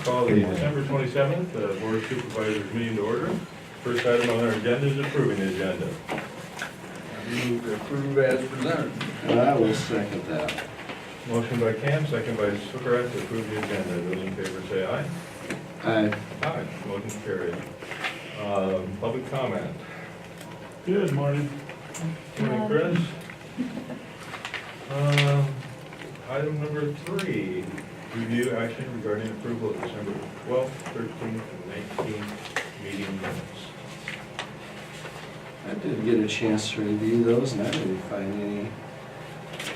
call the December 27th Board of Supervisors meeting to order. First item on our agenda is approving the agenda. I move to approve as presented. And I will second that. Motion by Cam, second by Sukrat to approve the agenda. Those in favor say aye. Aye. Aye. Motion carried. Public comment. Good morning. Morning, Chris. Item number 3, review action regarding approval of December 12th, 13th, and 19th meeting minutes. I did get a chance to review those and I didn't find any,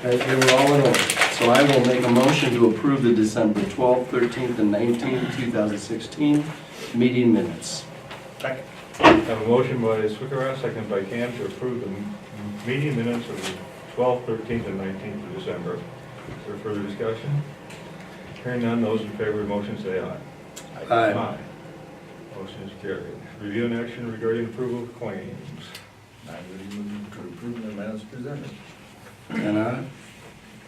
they were all in order. So I will make a motion to approve the December 12th, 13th, and 19th, 2016 meeting minutes. I have a motion by Sukrat, second by Cam to approve the meeting minutes of the 12th, 13th, and 19th of December. Is there further discussion? Hearing none, those in favor of the motion say aye. Aye. Motion is carried. Review and action regarding approval of claims. I would move to approve them as presented. And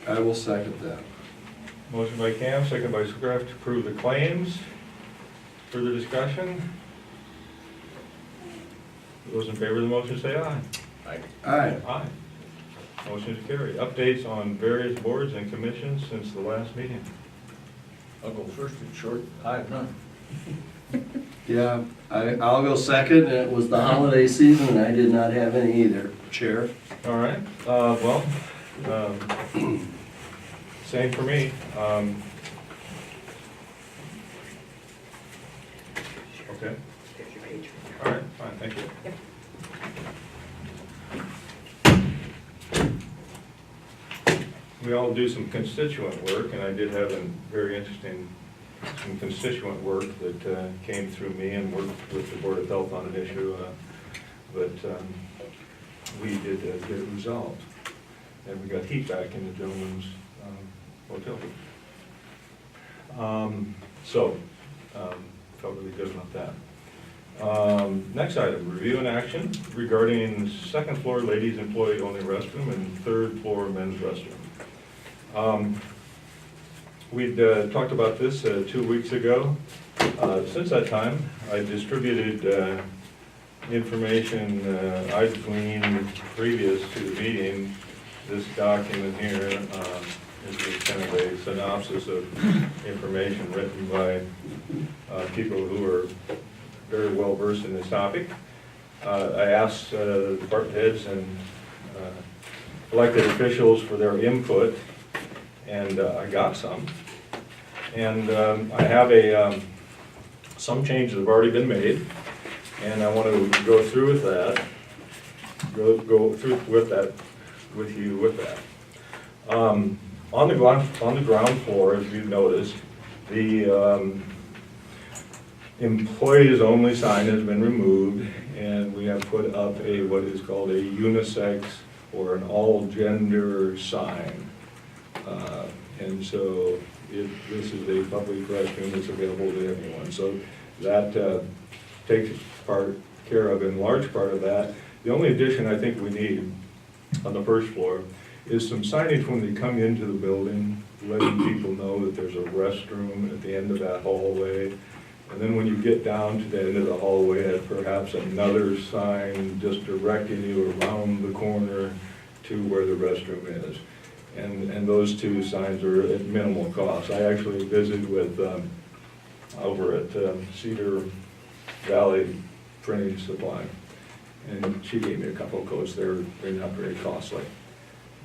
I will second that. Motion by Cam, second by Sukrat to approve the claims. Further discussion? Those in favor of the motion say aye. Aye. Aye. Motion is carried. Updates on various boards and commissions since the last meeting. I'll go first, it's short, I have none. Yeah, I'll go second, and it was the holiday season and I did not have any either, Chair. All right, same for me. Okay. All right, fine, thank you. We all do some constituent work, and I did have a very interesting, some constituent work that came through me and worked with the Board of Health on an issue, but we did get it resolved. And we got heat back in the gentleman's hotel. Felt really good about that. Next item, review and action regarding second floor ladies employee only restroom and third floor men's restroom. We'd talked about this 2 weeks ago. Since that time, I distributed information I'd gleaned previous to the meeting. This document here is kind of a synopsis of information written by people who are very well versed in this topic. I asked department heads and elected officials for their input, and I got some. And I have some changes have already been made, and I want to go through with that. Go through with that with you with that. On the ground floor, as you've noticed, the employees only sign has been removed, and we have put up what is called a unisex or an all-gender sign. And so this is a public restroom that's available to everyone. So that takes care of in large part of that. The only addition I think we need on the first floor is some signage when they come into the building, letting people know that there's a restroom at the end of that hallway. And then when you get down to the end of the hallway, perhaps another sign just directing you around the corner to where the restroom is. And those two signs are at minimal cost. I actually visited with, over at Cedar Valley Printing Supply, and she gave me a couple of codes. They're not very costly,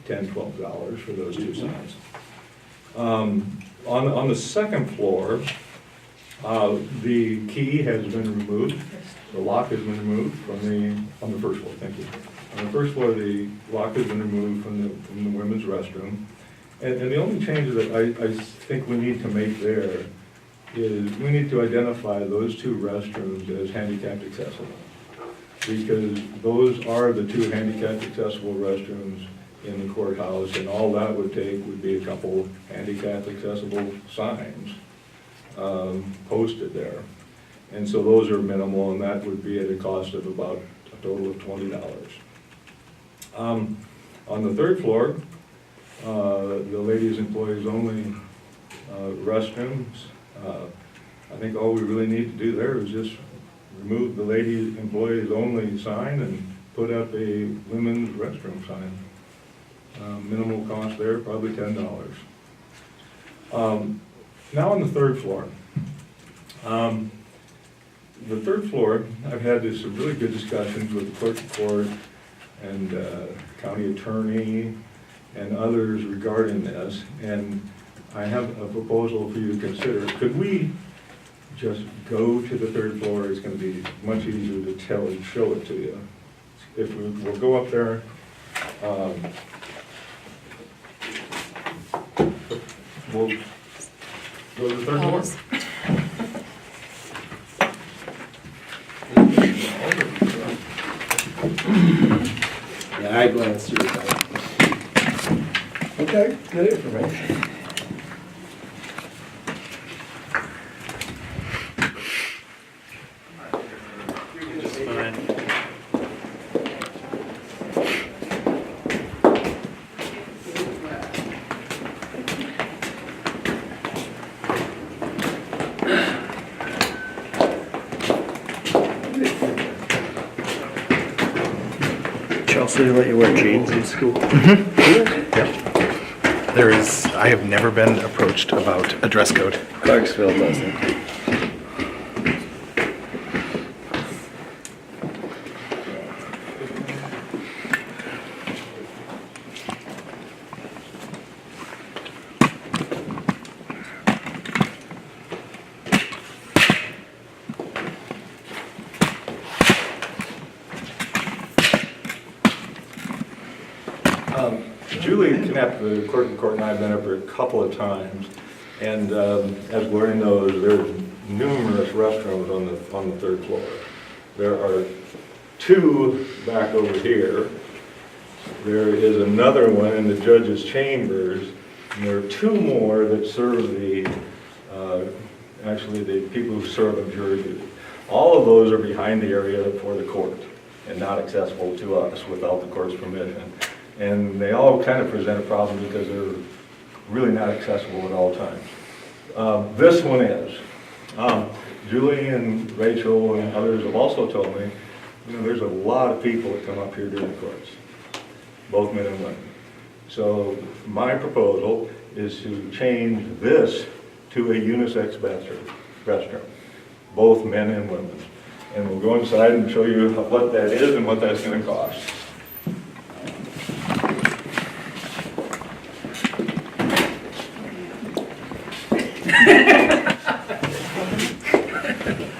$10, $12 for those two signs. On the second floor, the key has been removed. The lock has been removed on the first floor. Thank you. On the first floor, the lock has been removed from the women's restroom. And the only change that I think we need to make there is we need to identify those two restrooms as handicapped accessible, because those are the two handicapped accessible restrooms in the courthouse, and all that would take would be a couple handicapped accessible signs posted there. And so those are minimal, and that would be at a cost of about a total of $20. On the third floor, the ladies' employees only restrooms, think all we really need to do there is just remove the ladies employees only sign and put up a women's restroom sign. Minimal cost there, probably $10. Now on the third floor. The third floor, I've had some really good discussions with the clerk of court and county attorney and others regarding this, and I have a proposal for you to consider. Could we just go to the third floor? It's going to be much easier to tell and show it to you. If we'll go up there. We'll go to the third floor. Yeah, I glanced through that. Okay, good information. Chelsea, they let you wear jeans in school? I have never been approached about a dress code. Clarksville doesn't. Julie Knapp, the clerk of court, and I have been up there a couple of times, and as Gloria knows, there's numerous restrooms on the third floor. There are 2 back over here. There is another one in the judge's chambers, and there are 2 more that serve actually the people who serve on jury duty. All of those are behind the area for the court and not accessible to us without the court's permission. And they all kind of present a problem because they're really not accessible at all times. This one is. Julie and Rachel and others have also told me, there's a lot of people that come up here during the courts, both men and women. So my proposal is to change this to a unisex restroom, both men and women. And we'll go inside and show you what that is and what that's going to cost.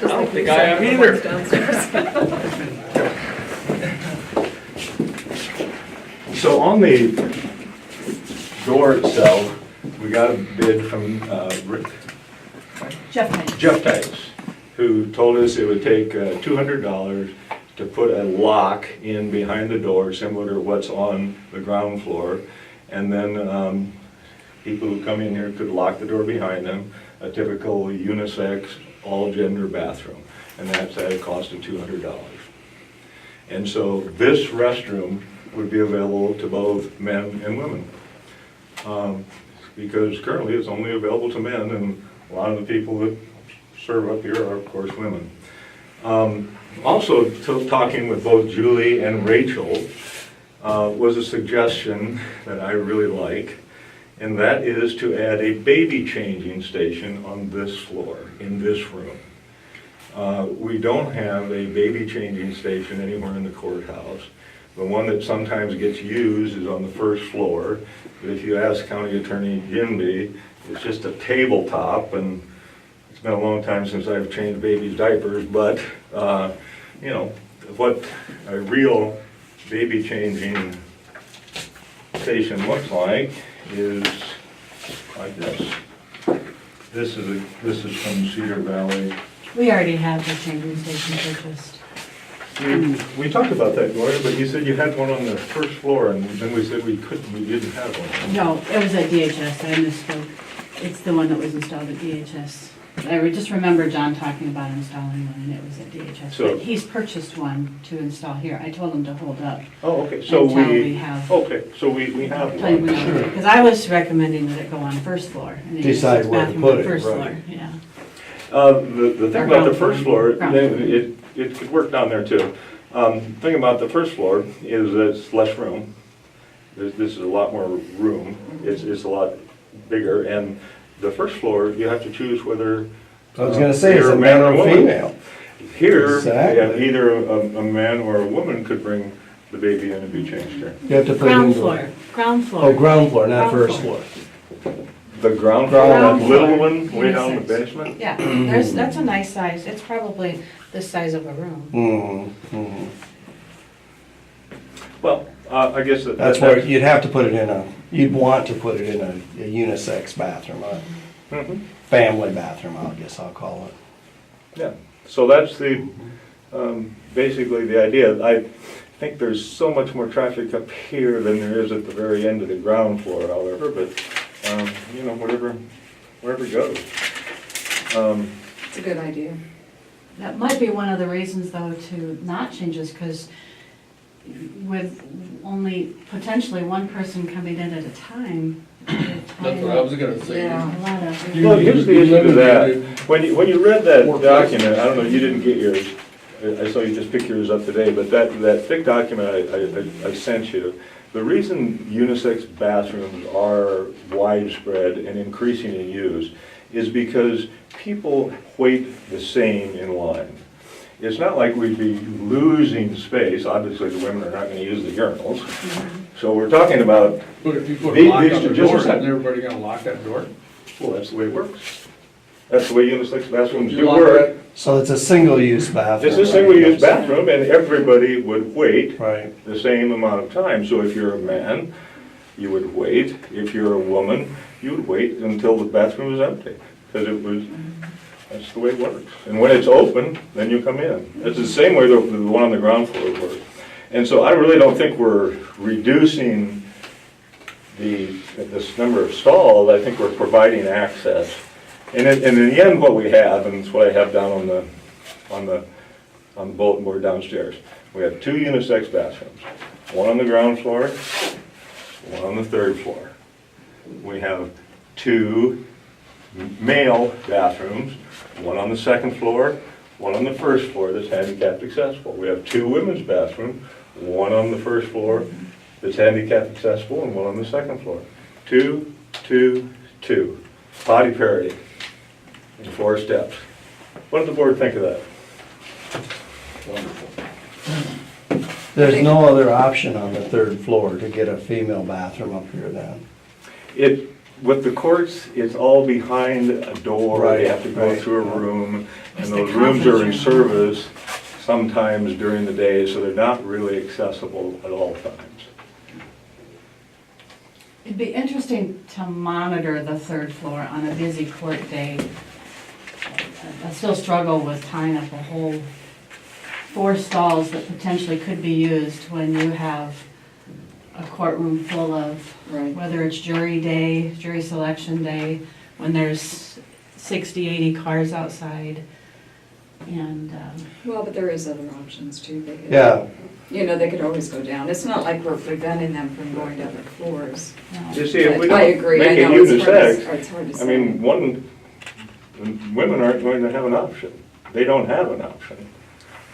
I don't think I am either. So on the door itself, we got a bid from Jeff Tice, who told us it would take $200 to put a lock in behind the door, similar to what's on the ground floor. And then people who come in here could lock the door behind them, a typical unisex, all-gender bathroom. And that's at a cost of $200. And so this restroom would be available to both men and women. Because currently it's only available to men, and a lot of the people that serve up here are, of course, women. Also, talking with both Julie and Rachel was a suggestion that I really like, and that is to add a baby changing station on this floor, in this room. We don't have a baby changing station anywhere in the courthouse. The one that sometimes gets used is on the first floor. But if you ask County Attorney Ginby, it's just a tabletop, and it's been a long time since I've changed babies' diapers, but what a real baby changing station looks like is like this. This is from Cedar Valley. We already have the changing station purchased. We talked about that, Gloria, but you said you had one on the first floor, and then we said we didn't have one. No, it was at DHS, I misspoke. It's the one that was installed at DHS. I just remember John talking about installing one, and it was at DHS. So- But he's purchased one to install here. I told him to hold up Oh, okay, so until we have. we have one. Because I was recommending that it go on first floor. and it Decide uses where to bathroom put on it, first right. floor, yeah. The thing about the first floor, Ground it could work down there too. Thing about the first floor is that it's less room. This is a lot more room. It's a lot bigger, and the first floor, you have to choose whether. I was gonna say, is you're it male or woman. female? Here, Exactly. either a man or a woman could bring the baby in and be changed here. You have to put it Ground into. floor, ground floor. Oh, ground floor, not Ground first floor. floor. The ground floor, Ground that little floor, one way down the unisex. basement? Yeah, that's a nice size, it's probably the size of a room. Mm-hmm, mm-hmm. Well, I guess that. That's where you'd have to put it in you'd want to put it in a unisex bathroom, a Mhm. family bathroom, I guess I'll call it. Yeah, so that's basically the idea. I think there's so much more traffic up here than there is at the very end of the ground floor, however, but, wherever goes. It's a good idea. That might be one of the reasons, though, to not change this, because with only potentially one person coming in at a time. That's what I was gonna say. Yeah. A lot of, Well, here's the issue to that. Limited. When you read that More document, I don't know, you didn't get yours. I saw you just pick yours up today, but that thick document I sent you, the reason unisex bathrooms are widespread and increasing in use is because people wait the same in line. It's not like we'd be losing space. Obviously, the women are not going to use the urinals. So we're talking about, But if you put a These- lock these on the are just- door, isn't everybody gonna lock that door? well, that's the way it works. That's the way unisex bathrooms You do lock work. that- So it's a single-use bathroom. It's a single-use bathroom, and everybody would wait Right, the same amount of time. So if you're a man, you would wait. If you're a woman, you would wait until the bathroom was empty, because that's the way it works. And when it's open, then you come in. It's the same way the one on the ground floor works. And so I really don't think we're reducing this number of stalls. I think we're providing access. And in the end, what we have, and it's what I have down on the bulletin board downstairs, we have 2 unisex bathrooms, one on the ground floor, one on the third floor. We have 2 male bathrooms, one on the second floor, one on the first floor that's handicapped accessible. We have 2 women's bathrooms, one on the first floor that's handicapped accessible and one on the second floor. 2, 2, 2. Potty parity in 4 steps. What did the board think of that? Wonderful. there's no other option on the third floor to get a female bathroom up here then. With the courts, it's all behind a door, they Right, have to go right. through a room, It's and the those rooms are in conference room. service sometimes during the day, so they're not really accessible at all times. it'd be interesting to monitor the third floor on a busy court day. I still struggle with tying up a whole 4 stalls that potentially could be used when you have a courtroom full of, Right. whether it's jury day, jury selection day, when there's 60, 80 cars outside. And, Well, but there is other options too. They could- Yeah, You know, they could always go down. It's not like we're preventing them from going to other floors. You see, if we But I don't agree. make I it know it's hard to- unisex, it's hard to I say. mean, women aren't going to have an option. They don't have an option.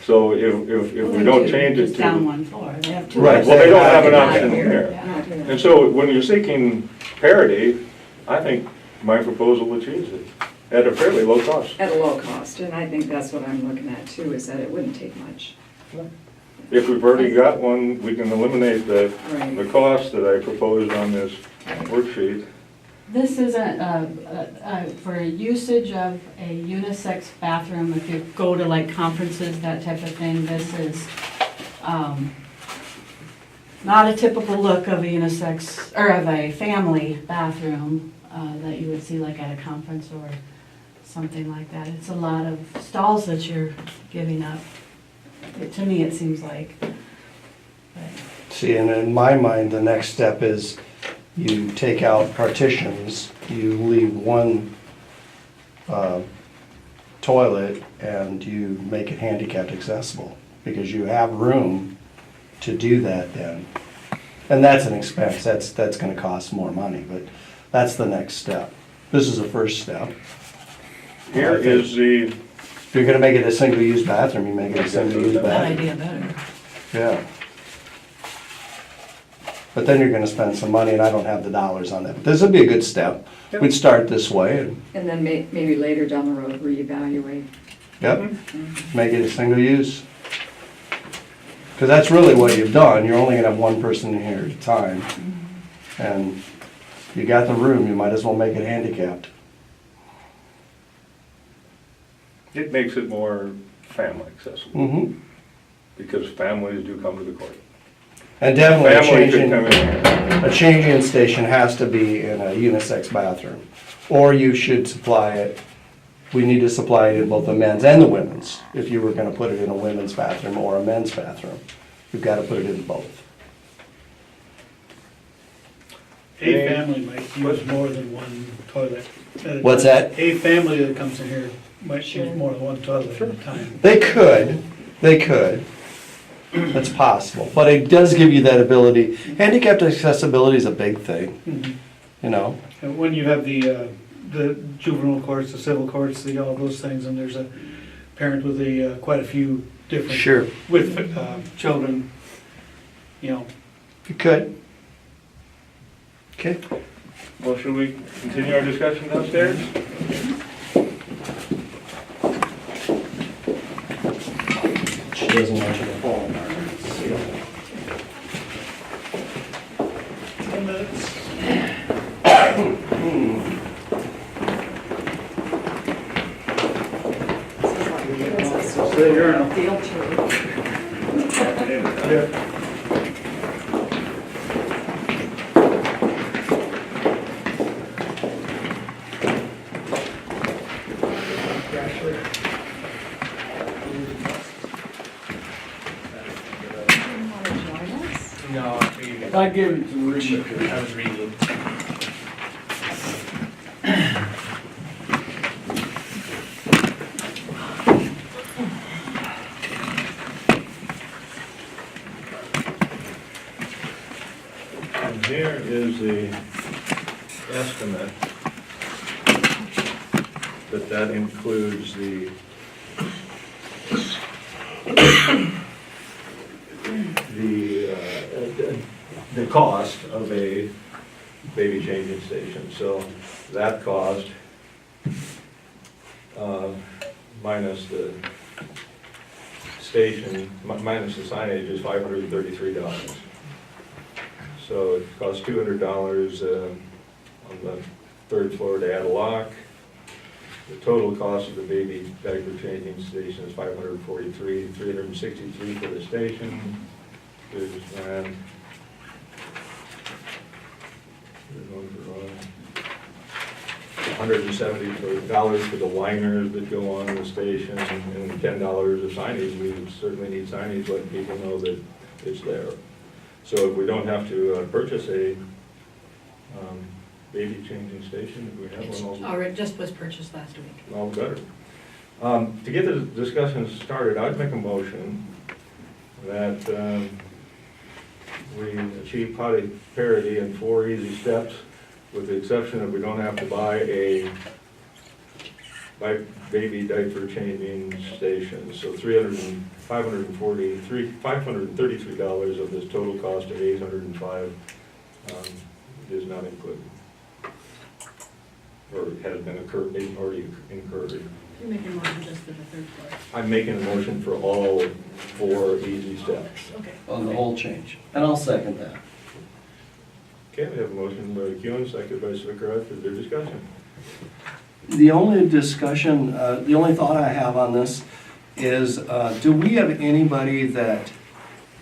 So if we don't change it just down to, one floor, they have 2. Right. well, they don't have an Not option here. Yeah. Not here. And so when you're seeking parity, I think my proposal achieves it at a fairly low cost. At a low cost, and I think that's what I'm looking at too, is that it wouldn't take much. If we've already got one, we can eliminate the Right. cost that I proposed on this worksheet. This isn't for usage of a unisex bathroom, if you go to like conferences, that type of thing, this is not a typical look of a unisex, or of a family bathroom that you would see like at a conference or something like that. It's a lot of stalls that you're giving up. To me, it seems like. But see, and in my mind, the next step is you take out partitions, you leave one toilet, and you make it handicapped accessible, because you have room to do that then. And that's an expense, that's gonna cost more money, but that's the next step. This is the first step. Here is the, If you're gonna make it a single-use bathroom, you make it a single-use That bathroom. idea better. Yeah. But then you're gonna spend some money, and I don't have the dollars on that. But this would be a good step. We'd start this way, and, And then maybe later down the road reevaluate. yep, make it a single use. Because that's really what you've done. You're only gonna have one person in here at a time. And you got the room, you might as well make it handicapped. it makes it more family accessible, Mm-hmm. because families do come to the court. And definitely Family could come in here. a changing station has to be in a unisex bathroom. Or you should supply it, we need to supply it in both the men's and the women's. If you were gonna put it in a women's bathroom or a men's bathroom, you've gotta put it in both. A family might use more than one toilet. at a What's time. that? A family that comes in here might use more than one toilet at a time. They could. That's possible, but it does give you that ability. Handicapped accessibility is a big thing, Mhm. you know? And when you have the juvenile courts, the civil courts, all those things, and there's a parent with quite a few different. Sure. With children, you know. You could. Okay. Well, should we continue our discussion downstairs? She doesn't want you to fall apart. 10 minutes. Field trip. I gave it to read. I was reading. And here is the estimate, that includes the cost of a baby changing station. So that cost, minus the station, minus the signage, is $533. So it costs $200 on the third floor to add a lock. The total cost of the baby diaper changing station is $543, $363 for the station. There's one for $170 for the liners that go on the station, and $10 of signage. We certainly need signage, letting people know that it's there. So if we don't have to purchase a baby changing station, if we have one, Or it just was purchased last week. all better. To get the discussion started, I'd make a motion that we achieve parity in 4 easy steps, with the exception that we don't have to buy baby diaper changing station. So $533 of this total cost of $805 is not included, or has been already incurred. You're making a motion just for the third floor. I'm making a motion for all 4 easy steps. Okay. On the whole change. And I'll second that. Okay, we have a motion by Kuhn, seconded by Swickerath. For their discussion. The only discussion, the only thought I have on this is, do we have anybody that,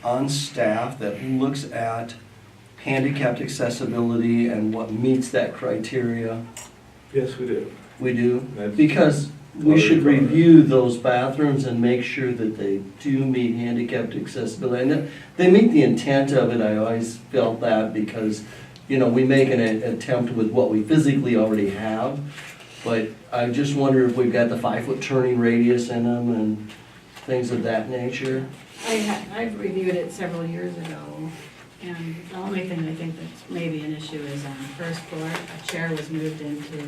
on staff, that looks at handicapped accessibility and what meets that criteria? Yes, we do. We do? That's- Because we should review those bathrooms and make sure that they do meet handicapped accessibility. And they meet the intent of it, I always felt that, because, you know, we make an attempt with what we physically already have. But I just wonder if we've got the 5-foot turning radius in them and things of that nature. I've reviewed it several years ago, and the only thing I think that's maybe an issue is on the first floor, a chair was moved into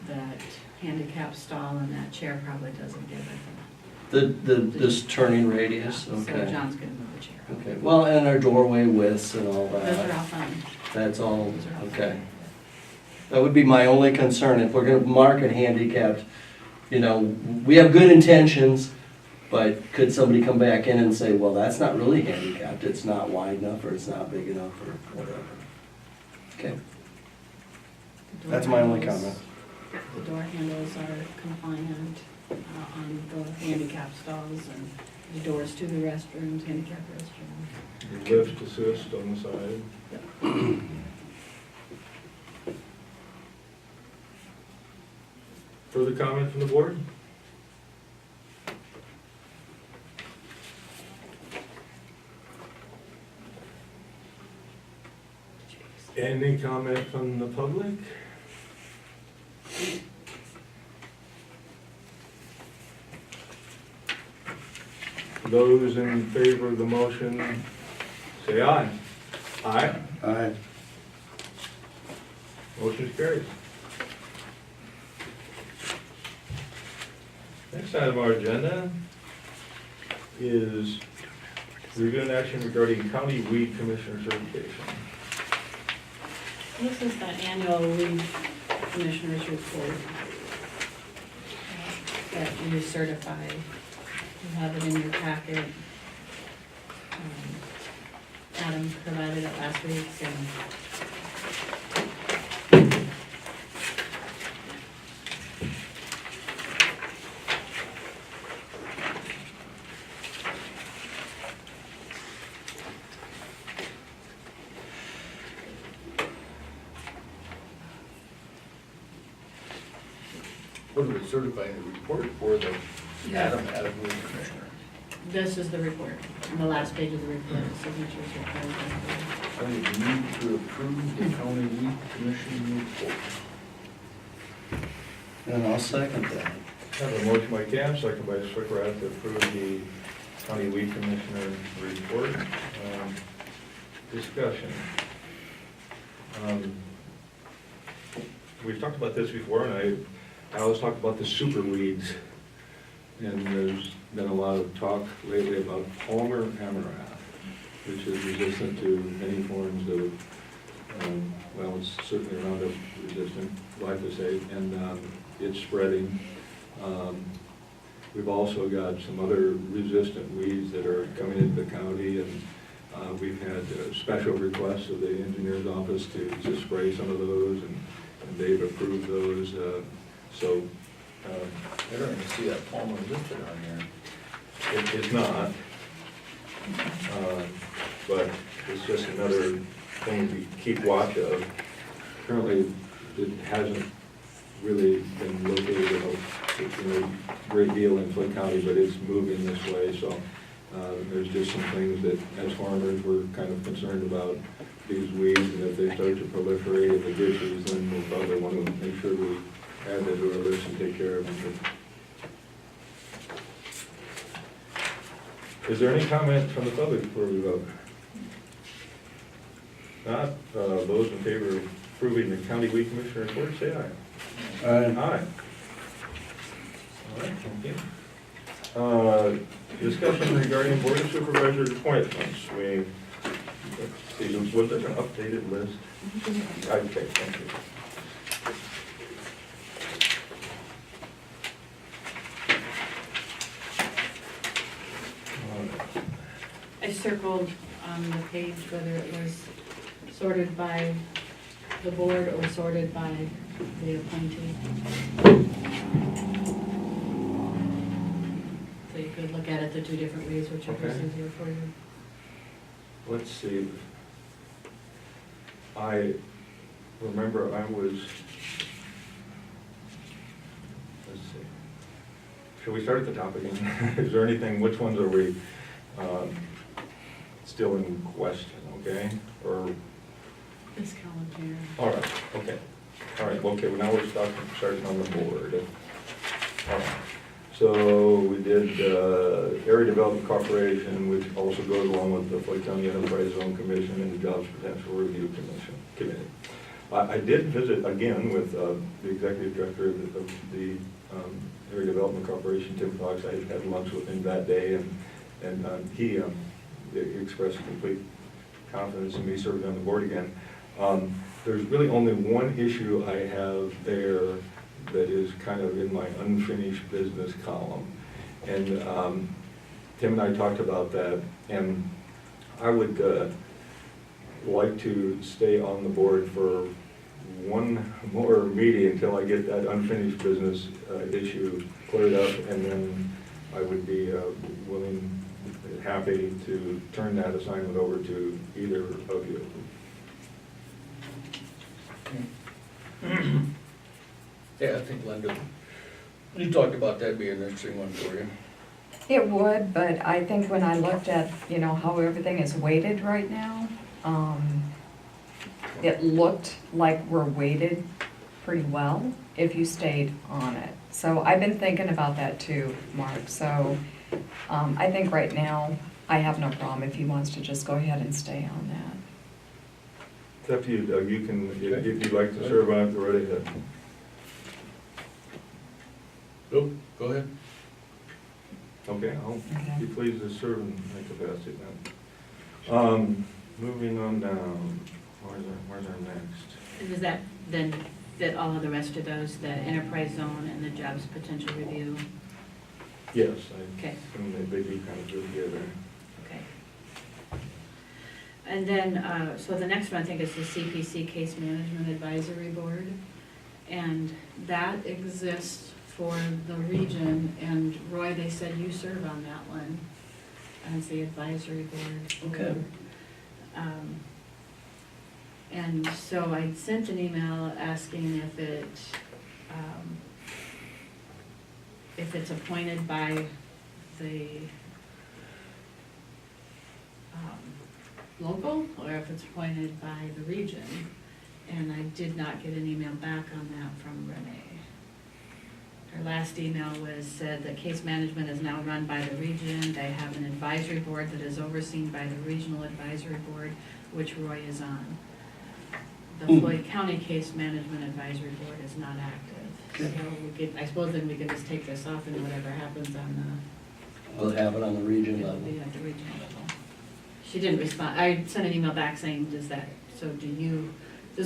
that handicap stall, and that chair probably doesn't give it. This turning radius, So okay. John's gonna move the chair. Okay, well, and our doorway widths and all Those are that, all fun. that's all, Those are all okay. fun. That would be my only concern, if we're gonna market handicapped, you know, we have good intentions, but could somebody come back in and say, well, that's not really handicapped, it's not wide enough, or it's not big enough, or whatever. Okay, The door that's my only handles- comment. The door handles are compliant on the handicap stalls and the doors to the restrooms, handicap restrooms. Lift assist on the side. Further comment from the board? Any comment from the public? Those in favor of the motion, say aye. Aye. Aye. Motion carries. Next item on our agenda is review and action regarding county weed commissioner certification. This is the annual weed commissioner's report that you certify. You have it in your packet. Adam provided it last week, and What are we certifying the report for the Adam Weed Commissioner? this is the report. On the last page of the report, the signatures are colored. I need to approve the county weed commission report. And I'll second that. I have a motion by Cam, second by Swickrat to approve the county weed commissioner report. Discussion. We've talked about this before, and I always talk about the super weeds. And there's been a lot of talk lately about Palmer amaranth, which is resistant to many forms of, well, it's certainly Roundup resistant, glyphosate, and it's spreading. We've also got some other resistant weeds that are coming into the county, and we've had special requests of the engineer's office to spray some of those, and they've approved those. So I don't even see that Palmer listed on here. it's not, but it's just another thing to keep watch of. Currently, it hasn't really been located in a great deal in Flint County, but it's moving this way, so there's just some things that, as farmers, we're kind of concerned about these weeds, and if they start to proliferate in the ditches, then we'll probably want to make sure we add that to our list and take care of them. Is there any comment from the public before we vote? Not, those in favor of approving the county weed commissioner report, say aye. Aye. Aye. All right, thank you. Discussion regarding board of supervisors appointments. We, let's see, was there an updated list? Okay, thank you. I circled on the page whether it was sorted by the board or sorted by the appointee. So you could look at it the two different ways, whichever's Okay. easier for you. Let's see. I remember I was, let's see. Shall we start at the top again? Is there anything, which ones are we still in question, okay? Or, This calendar. all right, okay. All right, okay, well now we're starting on the board. All right. So we did Area Development Corporation, which also goes along with the Floyd County Enterprise Zone Commission and the Jobs Potential Review Committee. I did visit again with the executive director of the Area Development Corporation, Tim Fox. I had lunch with him that day, and he expressed complete confidence in me serving on the board again. There's really only one issue I have there that is kind of in my unfinished business column. And Tim and I talked about that, and I would like to stay on the board for one more meeting until I get that unfinished business issue cleared up, and then I would be willing, happy to turn that assignment over to either of you. Yeah, I think Linda, you talked about that being an interesting one for you. It would, but I think when I looked at, you know, how everything is weighted right now, it looked like we're weighted pretty well if you stayed on it. So I've been thinking about that too, Mark. So I think right now, I have no problem if he wants to just go ahead and stay on that. It's up to you, Doug. You can, if you'd like to serve on it, go right ahead. Nope, go ahead. Okay, I'll Okay. be pleased to serve in that capacity then. Moving on down, where's our next? Does that then fit all of the rest of those, the enterprise zone and the jobs potential review? Yes, Okay. I mean, they do kind of go together. Okay. And then, so the next one, I think, is the CPC Case Management Advisory Board. And that exists for the region, and Roy, they said you serve on that one as the advisory board. Okay. And so I sent an email asking if it's appointed by the local, or if it's appointed by the region. And I did not get an email back on that from Renee. Her last email said that case management is now run by the region. They have an advisory board that is overseen by the regional advisory board, which Roy is on. The Floyd County Case Management Advisory Board is not active. So I suppose then we can just take this off, and whatever happens on We'll have it on the region it'll level. be at the regional level. She didn't respond. I sent an email back saying, does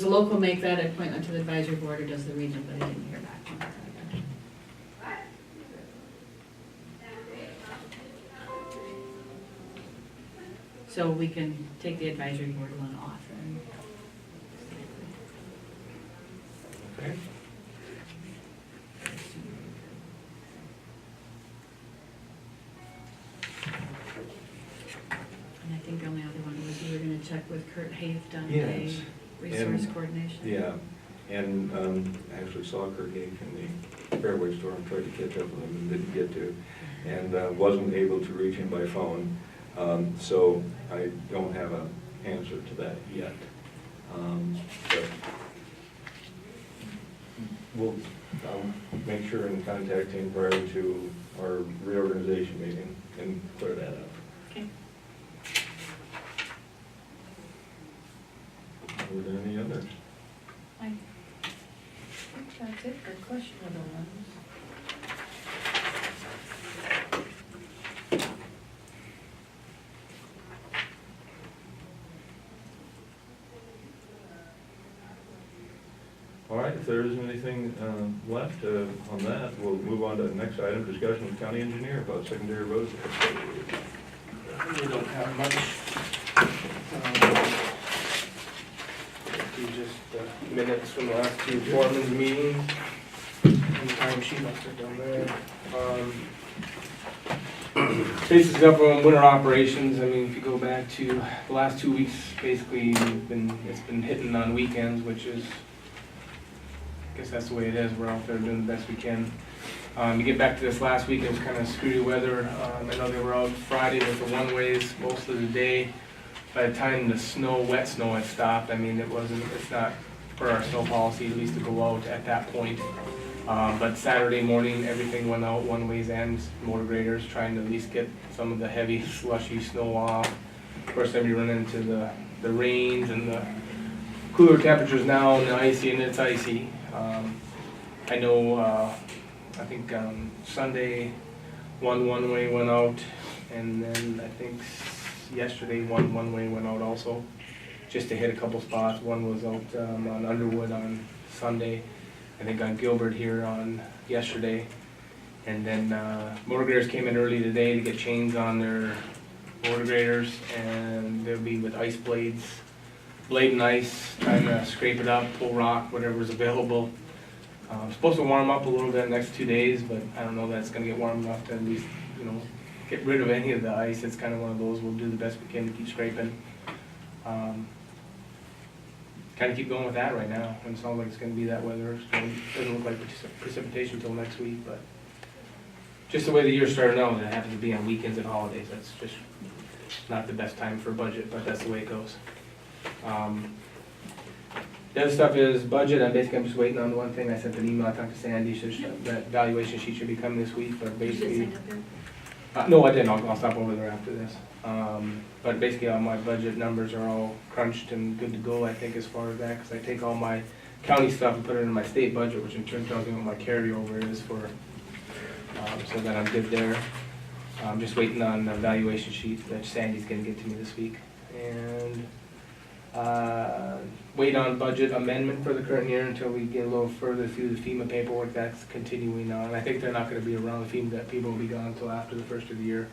the local make that appointment to the advisory board, or does the region? But I didn't hear back from her. So we can take the advisory board one off and. Okay. And I think the only other one was you were gonna check with Kurt Haft on Yes. the resource And- coordination. Yeah, and I actually saw Kurt Hague in the Fairway store and tried to catch up with him and didn't get to, and wasn't able to reach him by phone. So I don't have an answer to that yet. But I'll make sure and contact him prior to our reorganization meeting and clear that up. Okay. Were there any others? I think that's it for questionable ones. All right, if there isn't anything left on that, we'll move on to the next item, discussion with county engineer about secondary roads. We don't have much. Do just minutes from the last two foreman's meetings. And time sheet must have done there. Basically up on winter operations. I mean, if you go back to the last 2 weeks, basically it's been hitting on weekends, which is, I guess that's the way it is. We're out there doing the best we can. You get back to this last week, it was kind of screwy weather. I know they were out Friday with the one-ways most of the day. By the time the wet snow had stopped, I mean, it's not for our snow policy at least to go out at that point. But Saturday morning, everything went out one-ways and motor graders, trying to at least get some of the heavy slushy snow off. Of course, then we run into the rains and the cooler temperatures now and icy, and it's icy. I know, I think Sunday, one way went out, and then I think yesterday, one way went out also, just to hit a couple spots. One was out on Underwood on Sunday, I think on Gilbert here on yesterday. And then motor graders came in early today to get chains on their motor graders, and they'll be with ice blades, blade and ice, trying to scrape it up, pull rock, whatever's available. Supposed to warm up a little bit next 2 days, but I don't know that it's gonna get warm enough to at least, get rid of any of the ice. It's kind of one of those, we'll do the best we can to keep scraping. Kind of keep going with that right now, and it sounds like it's gonna be that weather. Doesn't look like precipitation until next week, but just the way the year's starting out, it happens to be on weekends and holidays. That's just not the best time for a budget, but that's the way it goes. The other stuff is budget. I'm just waiting on one thing. I sent an email, I talked to Sandy, that valuation sheet should be coming this week, but basically. No, I didn't. I'll stop over there after this. But basically, all my budget numbers are all crunched and good to go, I think, as far as that, because I take all my county stuff and put it in my state budget, which in turn tells me what my carryover is for, so that I'm good there. I'm just waiting on the valuation sheet that Sandy's gonna get to me this week. And wait on budget amendment for the current year until we get a little further through the FEMA paperwork. That's continuing on. I think they're not gonna be around, the FEMA, that people will be gone until after the first of the year.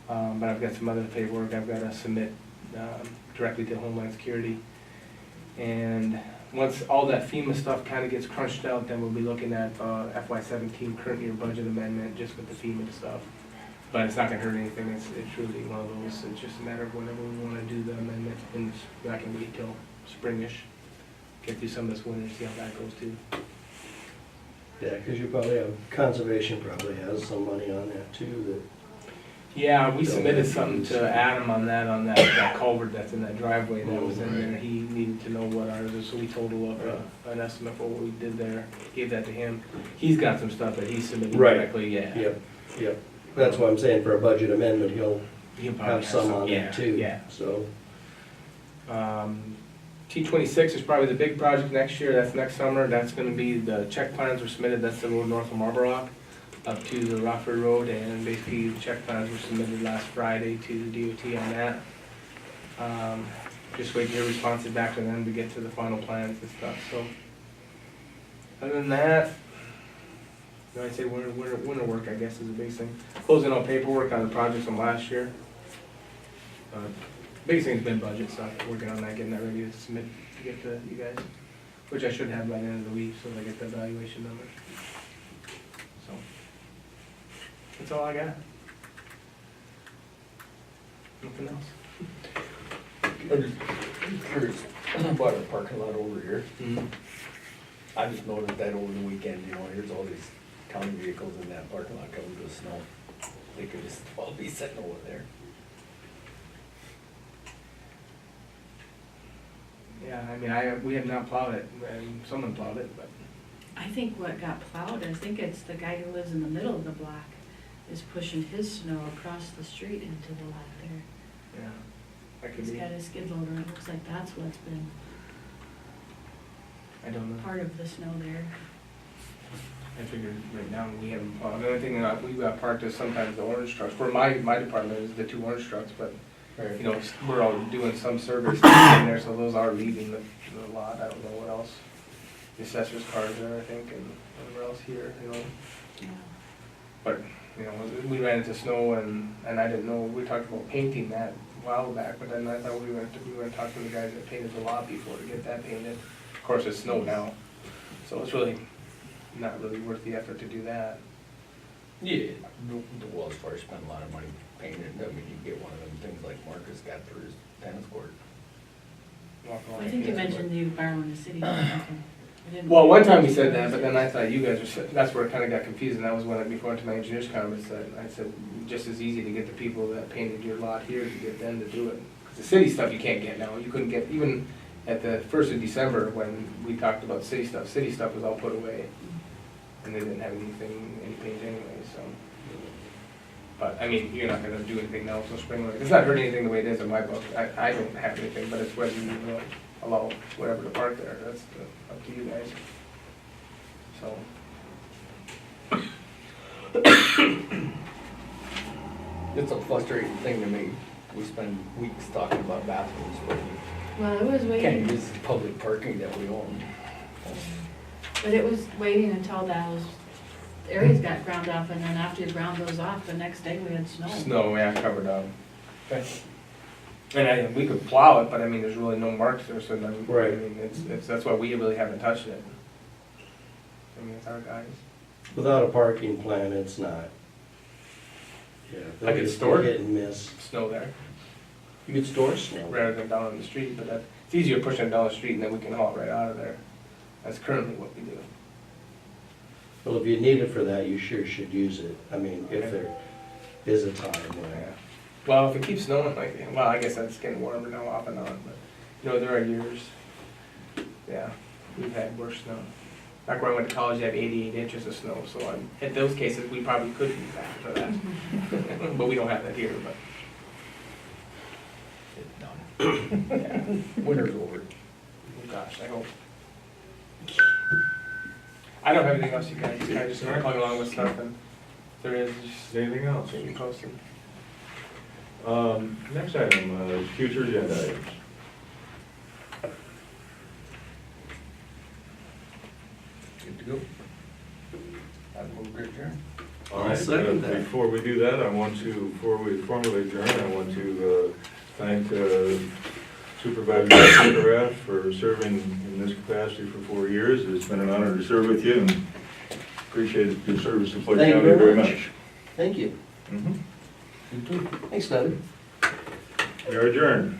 But I've got some other paperwork I've gotta submit directly to Homeland Security. And once all that FEMA stuff kinda gets crunched out, then we'll be looking at FY17 current year budget amendment just with the FEMA stuff. But it's not gonna hurt anything. It's really one of those, it's just a matter of whenever we wanna do the amendment, and I can wait till springish. Get through some of this winter and see how that goes too. Yeah, because you probably have, conservation probably has some money on that too, Yeah, we submitted something to Adam on that culvert that's in that driveway that was in there. He needed to know what ours is, so we totaled up an estimate for what we did there, gave that to him. He's got some stuff that he submitted Right. directly, yeah. Yep. That's what I'm saying, for a budget amendment, he'll He'll probably have some on yeah, that too. Yeah. So, T26 is probably the big project next year. That's next summer. That's gonna be, the check plans were submitted. That's the road north of Marble Rock up to the Rockford Road, and basically the check plans were submitted last Friday to the DOT on that. Just waiting to hear responses back from them to get to the final plans and stuff, so. Other than that, I'd say winter work, I guess, is the biggest thing. Closing out paperwork on the projects from last year. Biggest thing's been budget stuff, working on that, getting that ready to submit to get to you guys, which I should have by the end of the week, so that I get the evaluation numbers. So, that's all I got. Nothing else? I'm just curious about our parking lot over here. I just noticed that over the weekend, here's all these county vehicles in that parking lot covered with snow. They could just all be sitting over there. Yeah, I mean, we have not plowed it, and someone plowed it, but. I think what got plowed, I think it's the guy who lives in the middle of the block is pushing his snow across the street into the lot there. Yeah, that could He's be, got his skid loader, it looks like that's what's been I don't know. part of the snow there. I figured right now we haven't plowed. The only thing that we've got parked is sometimes the orange trucks. For my department is the 2 orange trucks, but, we're all doing some service in there, so those are leaving the lot. I don't know what else. The assessor's cars there, I think, and whatever else here, Yeah. But, we ran into snow and I didn't know, we talked about painting that a while back, but then I thought we were gonna talk to the guys that painted the lot before to get that painted. Of course, it's snow now, so it's really not really worth the effort to do that. Yeah, the Wells Fargo spent a lot of money painting it. I mean, you get one of them things like Marcus got for his tennis court. I think you mentioned you borrowing the city. I didn't- Well, one time we said that, but then I thought you guys were, that's where it kinda got confused, and that was when, before I went to my engineer's conference, I said, just as easy to get the people that painted your lot here to get them to do it. 'Cause the city stuff you can't get now, you couldn't get, even at the 1st of December, when we talked about city stuff was all put away. And they didn't have any paint anyway, so. But, I mean, you're not gonna do anything now until spring. It's not hurting anything the way it is in my book. I don't have anything, but it's whether you allow whatever to park there. That's up to you guys. So. It's a frustrating thing to me. We spend weeks talking about bathrooms, but we Well, it was can't waiting, use the public parking that we own. but it was waiting until those areas got ground off, and then after you ground those off, the next day we had snow. Snow, yeah, covered up. And we could plow it, but I mean, there's really no marks there, so then, I Right. mean, that's why we really haven't touched it. I mean, it's our guys. Without a parking plan, it's not. Yeah. I could store it. Hit and miss. Snow there, You could store snow. rather than down on the street, but it's easier pushing it down the street and then we can haul it right out of there. That's currently what we do. Well, if you need it for that, you sure should use it. I mean, if Okay. there is a time Yeah. when. Well, if it keeps snowing, well, I guess that's getting warmer now off and on, but, there are years, yeah, we've had worse snow. Back when I went to college, I had 88 inches of snow, so in those cases, we probably could use that for that. But we don't have that here, but, It's done. yeah, Winter's over. oh gosh, I hope. I don't have anything else, you guys, I just kind of plug along with stuff, and if there is, just Anything else? keep me posted. Next item, future agenda items. Good to go. I'd move to adjourn. All I'll right, second that. Before we do that, before we formally adjourn, I want to thank Supervisor Superrath for serving in this capacity for 4 years. It's been an honor to serve with you, and appreciate your service to Floyd Thank you County very very much. much. Thank you. Mhm. Thanks, Doug. We are adjourned.